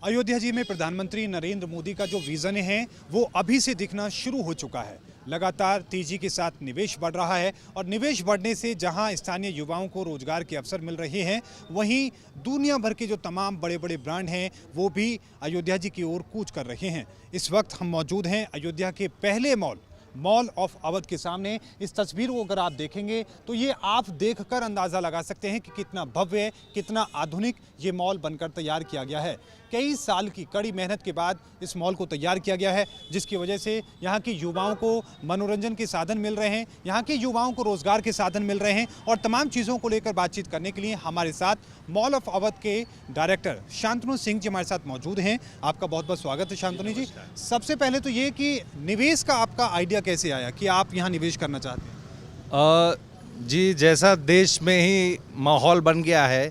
अयोध्या जी में प्रधानमंत्री नरेंद्र मोदी का जो विजन है वो अभी से दिखना शुरू हो चुका है। लगातार तेजी के साथ निवेश बढ़ रहा है और निवेश बढ़ने से जहां स्थानीय युवाओं को रोजगार के अवसर मिल रहे हैं, वहीं दुनिया भर के जो तमाम बड़े बड़े ब्रांड हैं वो भी अयोध्या जी की ओर कूच कर रहे हैं। इस वक्त हम मौजूद हैं अयोध्या के पहले मॉल ऑफ अवध के सामने। इस तस्वीर को अगर आप देखेंगे तो ये आप देखकर अंदाज़ा लगा सकते हैं कि कितना भव्य, कितना आधुनिक ये मॉल बनकर तैयार किया गया है। कई साल की कड़ी मेहनत के बाद इस मॉल को तैयार किया गया है, जिसकी वजह से यहाँ के युवाओं को मनोरंजन के साधन मिल रहे हैं, यहाँ के युवाओं को रोजगार के साधन मिल रहे हैं। और तमाम चीज़ों को लेकर बातचीत करने के लिए हमारे साथ मॉल ऑफ अवध के डायरेक्टर शांतनु सिंह जी हमारे साथ मौजूद हैं। आपका बहुत बहुत स्वागत है शांतनु जी। सबसे पहले तो ये कि निवेश का आपका आइडिया कैसे आया कि आप यहाँ निवेश करना चाहते हैं? जी, जैसा देश में ही माहौल बन गया है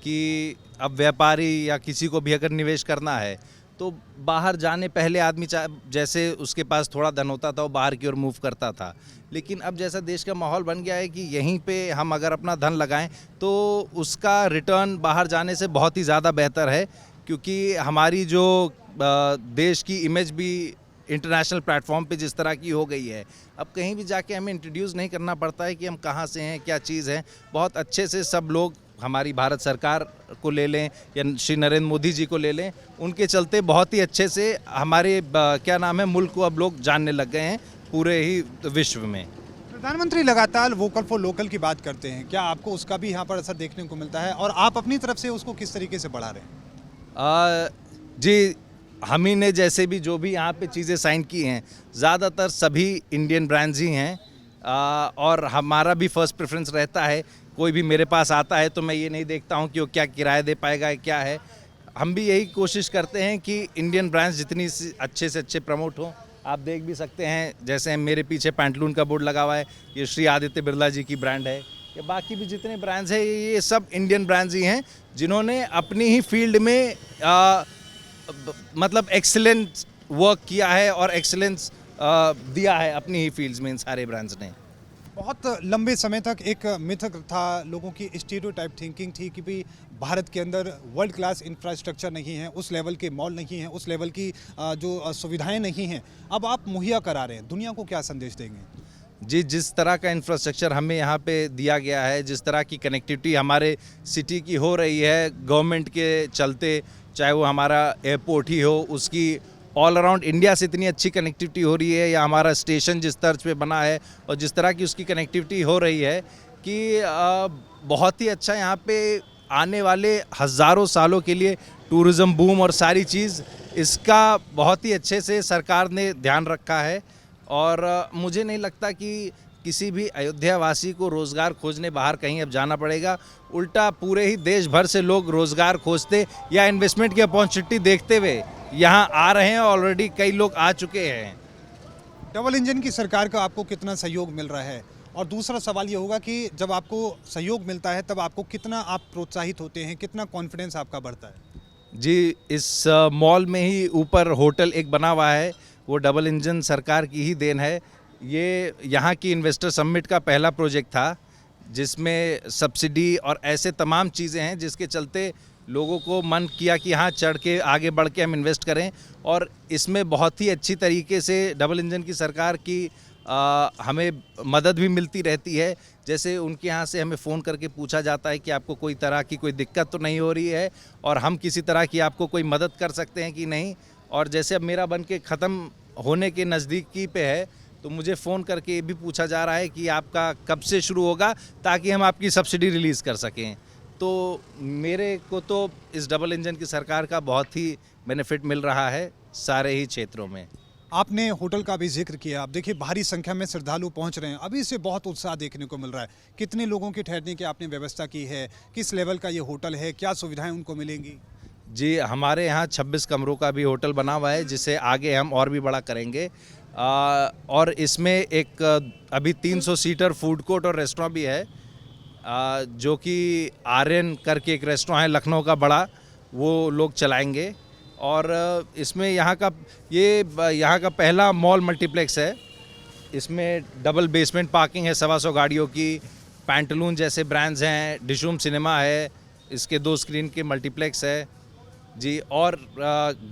कि अब व्यापारी या किसी को भी अगर निवेश करना है तो बाहर जाने पहले आदमी जैसे उसके पास थोड़ा धन होता था वो बाहर की ओर मूव करता था, लेकिन अब जैसा देश का माहौल बन गया है कि यहीं पे हम अगर अपना धन लगाएं तो उसका रिटर्न बाहर जाने से बहुत ही ज़्यादा बेहतर है, क्योंकि हमारी जो देश की इमेज भी इंटरनेशनल प्लेटफॉर्म पे जिस तरह की हो गई है, अब कहीं भी जाके हमें इंट्रोड्यूस नहीं करना पड़ता है कि हम कहाँ से हैं, क्या चीज़ है। बहुत अच्छे से सब लोग हमारी भारत सरकार को ले लें या श्री नरेंद्र मोदी जी को ले लें, उनके चलते बहुत ही अच्छे से हमारे क्या नाम है मुल्क को अब लोग जानने लग गए हैं पूरे ही विश्व में। प्रधानमंत्री लगातार वोकल फॉर लोकल की बात करते हैं, क्या आपको उसका भी यहाँ पर असर देखने को मिलता है और आप अपनी तरफ से उसको किस तरीके से बढ़ा रहे हैं? जी, हम ही ने जैसे भी जो भी यहाँ पे चीज़ें साइन की हैं, ज़्यादातर सभी इंडियन ब्रांड्स ही हैं। और हमारा भी फर्स्ट प्रेफरेंस रहता है, कोई भी मेरे पास आता है तो मैं ये नहीं देखता हूँ कि वो क्या किराया दे पाएगा, क्या है। हम भी यही कोशिश करते हैं कि इंडियन ब्रांड्स जितनी अच्छे से अच्छे प्रमोट हों। आप देख भी सकते हैं, जैसे मेरे पीछे पैंटलून का बोर्ड लगा हुआ है, ये श्री आदित्य बिरला जी की ब्रांड है। या बाकी भी जितने ब्रांड्स हैं ये सब इंडियन ब्रांड्स ही हैं, जिन्होंने अपनी ही फील्ड में मतलब एक्सीलेंट वर्क किया है और एक्सीलेंस दिया है अपनी ही फील्ड्स में इन सारे ब्रांड्स ने। बहुत लंबे समय तक एक मिथ था, लोगों की स्टीरियोटाइप थिंकिंग थी कि भाई भारत के अंदर वर्ल्ड क्लास इंफ्रास्ट्रक्चर नहीं है, उस लेवल के मॉल नहीं हैं, उस लेवल की जो सुविधाएं नहीं हैं। अब आप मुहैया करा रहे हैं, दुनिया को क्या संदेश देंगे? जी, जिस तरह का इंफ्रास्ट्रक्चर हमें यहाँ पे दिया गया है, जिस तरह की कनेक्टिविटी हमारे सिटी की हो रही है गवर्नमेंट के चलते, चाहे वो हमारा एयरपोर्ट ही हो, उसकी ऑल अराउंड इंडिया से इतनी अच्छी कनेक्टिविटी हो रही है, या हमारा स्टेशन जिस तर्ज पे बना है और जिस तरह की उसकी कनेक्टिविटी हो रही है कि बहुत ही अच्छा यहाँ पे आने वाले हज़ारों सालों के लिए टूरिज़्म बूम और सारी चीज़ इसका बहुत ही अच्छे से सरकार ने ध्यान रखा है। और मुझे नहीं लगता कि किसी भी अयोध्या वासी को रोज़गार खोजने बाहर कहीं अब जाना पड़ेगा। उल्टा पूरे ही देश भर से लोग रोज़गार खोजते या इन्वेस्टमेंट की अपॉर्चुनिटी देखते हुए यहाँ आ रहे हैं। ऑलरेडी कई लोग आ चुके हैं। डबल इंजन की सरकार का आपको कितना सहयोग मिल रहा है? और दूसरा सवाल ये होगा कि जब आपको सहयोग मिलता है तब आपको कितना आप प्रोत्साहित होते हैं, कितना कॉन्फिडेंस आपका बढ़ता है? जी, इस मॉल में ही ऊपर होटल एक बना हुआ है, वो डबल इंजन सरकार की ही देन है। ये यहाँ की इन्वेस्टर समिट का पहला प्रोजेक्ट था, जिसमें सब्सिडी और ऐसे तमाम चीज़ें हैं जिसके चलते लोगों को मन किया कि हाँ चढ़ के आगे बढ़ के हम इन्वेस्ट करें। और इसमें बहुत ही अच्छी तरीके से डबल इंजन की सरकार की हमें मदद भी मिलती रहती है। जैसे उनके यहाँ से हमें फ़ोन करके पूछा जाता है कि आपको कोई तरह की कोई दिक्कत तो नहीं हो रही है और हम किसी तरह की आपको कोई मदद कर सकते हैं कि नहीं। और जैसे अब मेरा बन के ख़त्म होने के नज़दीकी पे है, तो मुझे फ़ोन करके ये भी पूछा जा रहा है कि आपका कब से शुरू होगा, ताकि हम आपकी सब्सिडी रिलीज़ कर सकें। तो मेरे को तो इस डबल इंजन की सरकार का बहुत ही बेनिफिट मिल रहा है सारे ही क्षेत्रों में। आपने होटल का भी जिक्र किया। आप देखिए भारी संख्या में श्रद्धालु पहुंच रहे हैं, अभी से बहुत उत्साह देखने को मिल रहा है। कितने लोगों के ठहरने की आपने व्यवस्था की है? किस लेवल का ये होटल है? क्या सुविधाएं उनको मिलेंगी? जी, हमारे यहाँ 26 कमरों का भी होटल बना हुआ है, जिसे आगे हम और भी बड़ा करेंगे। और इसमें एक अभी 300 सीटर फूड कोर्ट और रेस्टोरेंट भी है, जो कि आर्यन करके एक रेस्टोरेंट है लखनऊ का बड़ा, वो लोग चलाएंगे। और इसमें यहाँ का पहला मॉल मल्टीप्लेक्स है। इसमें डबल बेसमेंट पार्किंग है 125 गाड़ियों की, पैंटलून जैसे ब्रांड्स हैं, डिशूम सिनेमा है, इसके 2 स्क्रीन के मल्टीप्लेक्स है। जी, और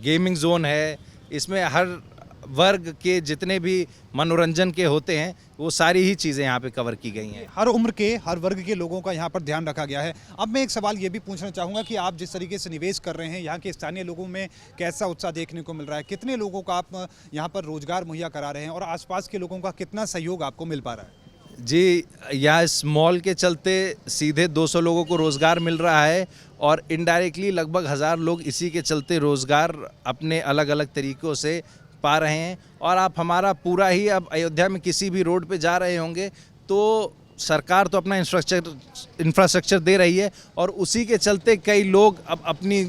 गेमिंग जोन है, इसमें हर वर्ग के जितने भी मनोरंजन के होते हैं वो सारी ही चीज़ें यहाँ पे कवर की गई हैं। हर उम्र के, हर वर्ग के लोगों का यहाँ पर ध्यान रखा गया है। अब मैं एक सवाल ये भी पूछना चाहूँगा कि आप जिस तरीके से निवेश कर रहे हैं, यहाँ के स्थानीय लोगों में कैसा उत्साह देखने को मिल रहा है? कितने लोगों को आप यहाँ पर रोजगार मुहैया करा रहे हैं और आसपास के लोगों का कितना सहयोग आपको मिल पा रहा है? जी, यहाँ इस मॉल के चलते सीधे 200 लोगों को रोज़गार मिल रहा है और इनडायरेक्टली लगभग 1000 लोग इसी के चलते रोज़गार अपने अलग अलग तरीक़ों से पा रहे हैं। और आप हमारा पूरा ही, अब अयोध्या में किसी भी रोड पे जा रहे होंगे तो सरकार तो अपना इंफ्रास्ट्रक्चर दे रही है और उसी के चलते कई लोग अब अपनी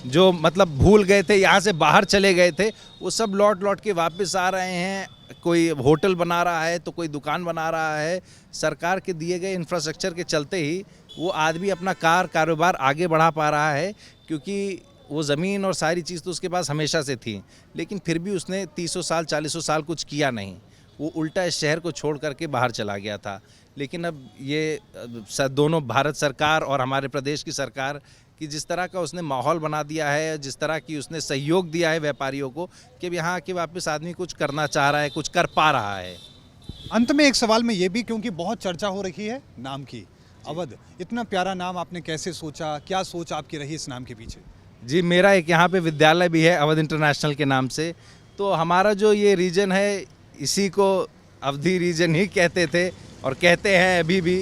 जो मतलब भूल गए थे, यहाँ से बाहर चले गए थे, वो सब लौट के वापस आ रहे हैं। कोई होटल बना रहा है तो कोई दुकान बना रहा है। सरकार के दिए गए इंफ्रास्ट्रक्चर के चलते ही वो आदमी अपना कारोबार आगे बढ़ा पा रहा है, क्योंकि वो ज़मीन और सारी चीज़ तो उसके पास हमेशा से थी, लेकिन फिर भी उसने 30 साल 40 साल कुछ किया नहीं। वो उल्टा इस शहर को छोड़ करके बाहर चला गया था। लेकिन अब ये दोनों भारत सरकार और हमारे प्रदेश की सरकार कि जिस तरह का उसने माहौल बना दिया है, जिस तरह की उसने सहयोग दिया है व्यापारियों को, कि अब यहाँ आके वापस आदमी कुछ करना चाह रहा है, कुछ कर पा रहा है। अंत में एक सवाल में ये भी, क्योंकि बहुत चर्चा हो रही है नाम की, अवध, इतना प्यारा नाम आपने कैसे सोचा? क्या सोच आपकी रही इस नाम के पीछे? जी, मेरा एक यहाँ पे विद्यालय भी है अवध इंटरनेशनल के नाम से। तो हमारा जो ये रीजन है, इसी को अवधी रीजन ही कहते थे और कहते हैं अभी भी।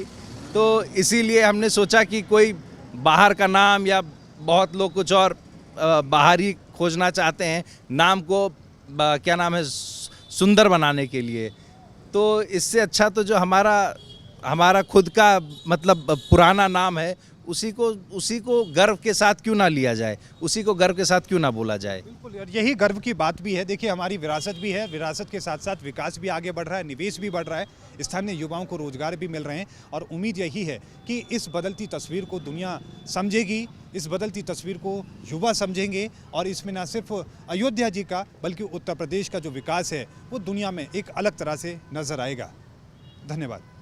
तो इसीलिए हमने सोचा कि कोई बाहर का नाम, या बहुत लोग कुछ और बाहर ही खोजना चाहते हैं नाम को, क्या नाम है, सुंदर बनाने के लिए। तो इससे अच्छा तो जो हमारा खुद का मतलब पुराना नाम है, उसी को गर्व के साथ क्यों ना लिया जाए, उसी को गर्व के साथ क्यों ना बोला जाए। बिल्कुल, और यही गर्व की बात भी है। देखिए, हमारी विरासत भी है, विरासत के साथ साथ विकास भी आगे बढ़ रहा है, निवेश भी बढ़ रहा है, स्थानीय युवाओं को रोजगार भी मिल रहे हैं और उम्मीद यही है कि इस बदलती तस्वीर को दुनिया समझेगी, इस बदलती तस्वीर को युवा समझेंगे और इसमें न सिर्फ अयोध्या जी का बल्कि उत्तर प्रदेश का जो विकास है वो दुनिया में एक अलग तरह से नजर आएगा। धन्यवाद।